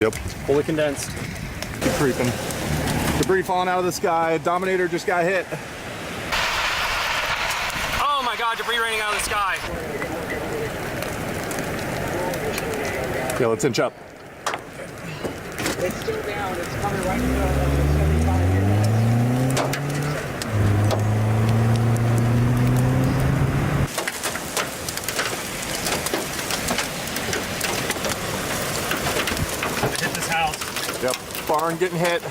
Yep. Fully condensed. Keep creeping. Debris falling out of the sky. Dominator just got hit. Oh my God, debris raining out of the sky. Yeah, let's inch up. It's still down. It's coming right to 75 minutes. Hit this house. Yep. Barn getting hit.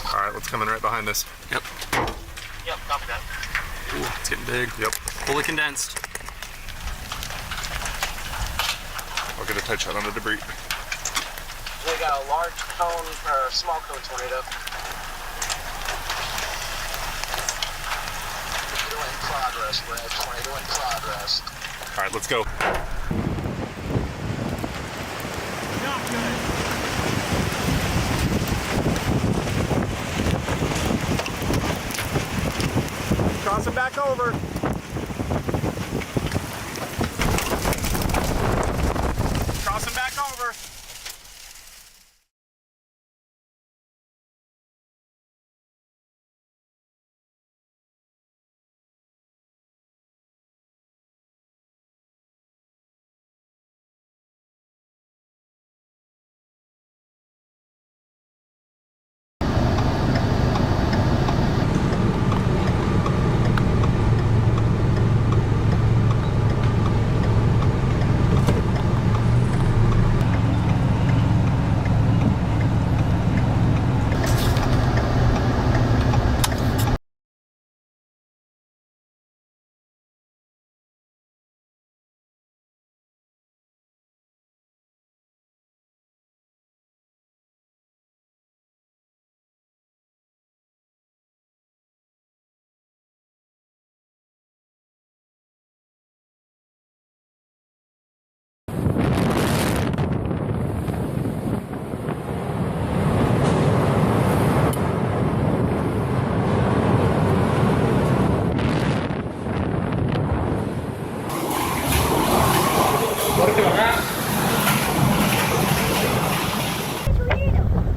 All right, let's come in right behind this. Yep. Yep, copy that. Ooh, it's getting big. Yep. Fully condensed. I'll get a tight shot on the debris. We got a large cone or a small cone tornado. Tornado in progress, Brad. Tornado in progress. All right, let's go. Not good. Cross it back over. Cross it back over.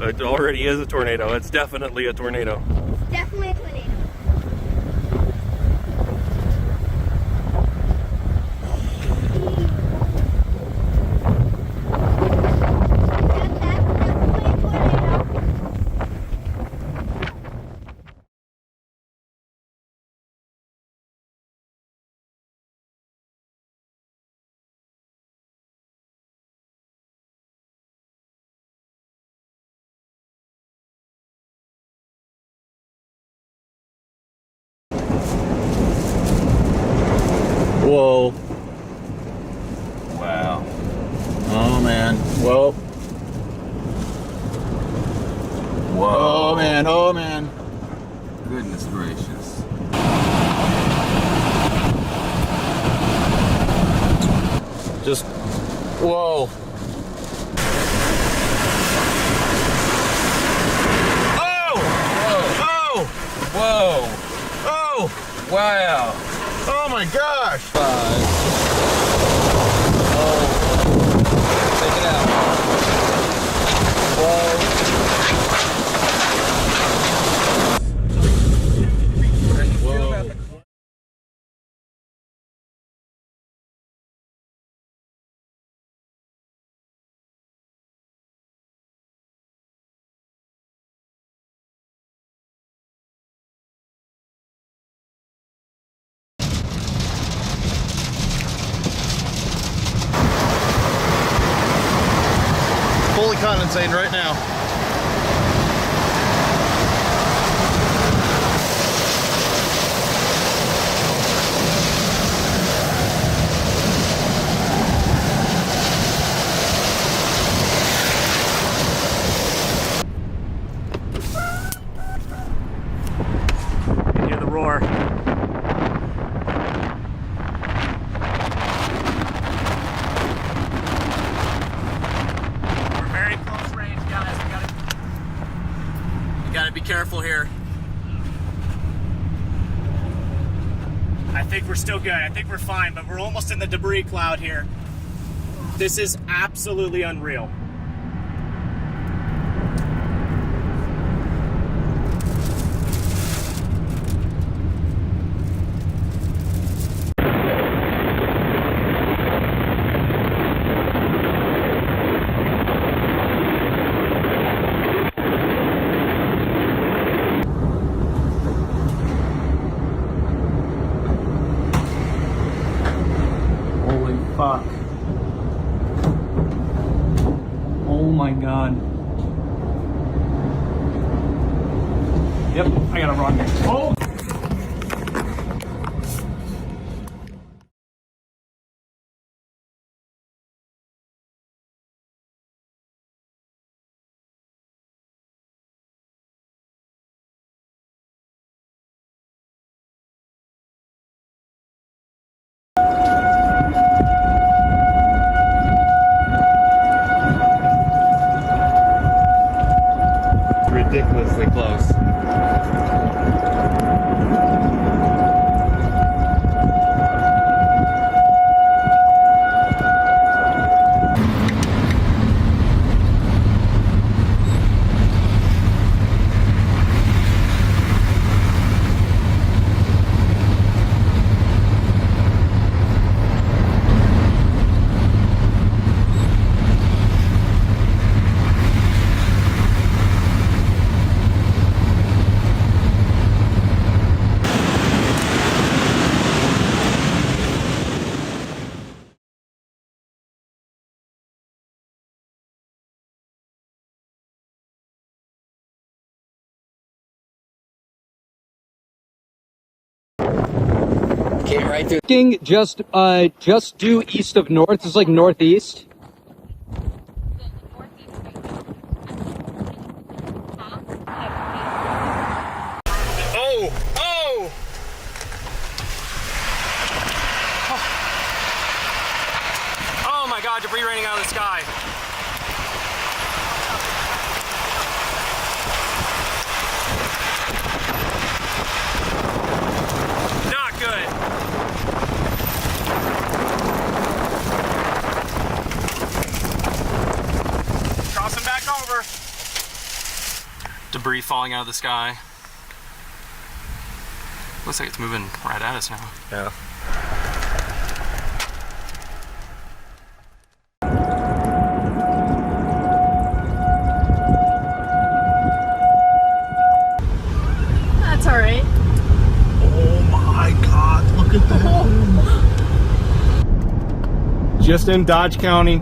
It already is a tornado. It's definitely a tornado. Definitely a tornado. Whoa. Wow. Oh man. Whoa. Whoa. Oh man. Oh man. Goodness gracious. Just, whoa. Oh! Whoa! Oh! Whoa! Oh! Wow! Oh my gosh! Take it out. Whoa. Fully condensating right now. You hear the roar. We're very close range, guys. still good. I think we're fine, but we're almost in the debris cloud here. This is absolutely unreal. Holy fuck. Oh my god. Yep, I gotta run. Oh! Ridiculously close. Came right through. Just due east of north. It's like northeast. Oh! Oh! Oh my god, debris raining out of the sky. Not good. Crossing back over. Debris falling out of the sky. Looks like it's moving right at us now. Yeah. That's all right. Oh my God, look at that. Just in Dodge County.